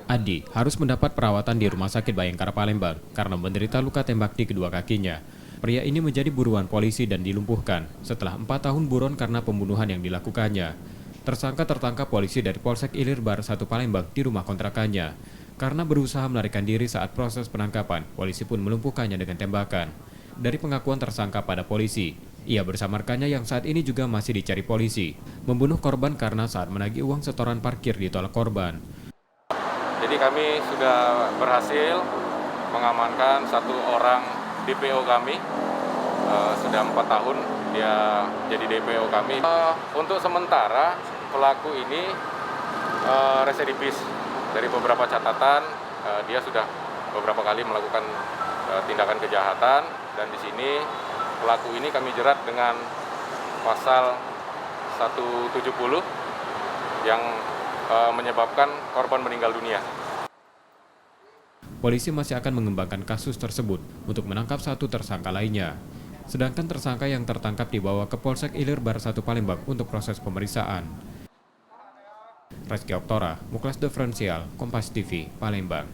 Adi harus mendapat perawatan di Rumah Sakit Bayangkara Palembang karena menderita luka tembak di kedua kakinya. Pria ini menjadi buruan polisi dan dilumpuhkan setelah 4 tahun buron karena pembunuhan yang dilakukannya. Tersangka tertangkap polisi dari Polsek Ilir Bar 1 Palembang di rumah kontrakannya. Karena berusaha melarikan diri saat proses penangkapan, polisi pun melumpuhkannya dengan tembakan. Dari pengakuan tersangka pada polisi, ia bersama rekannya yang saat ini juga masih dicari polisi, membunuh korban karena saat menagih uang setoran parkir ditolak korban. Jadi kami sudah berhasil mengamankan satu orang DPO kami, sudah 4 tahun dia jadi DPO kami. Untuk sementara pelaku ini residivis. Dari beberapa catatan dia sudah beberapa kali melakukan tindakan kejahatan, dan di sini pelaku ini kami jerat dengan pasal 170 yang menyebabkan korban meninggal dunia. Polisi masih akan mengembangkan kasus tersebut untuk menangkap satu tersangka lainnya. Sedangkan tersangka yang tertangkap dibawa ke Polsek Ilir Bar 1 Palembang untuk proses pemeriksaan. Reski Oktora, Muklas Diferensial, Kompas TV, Palembang.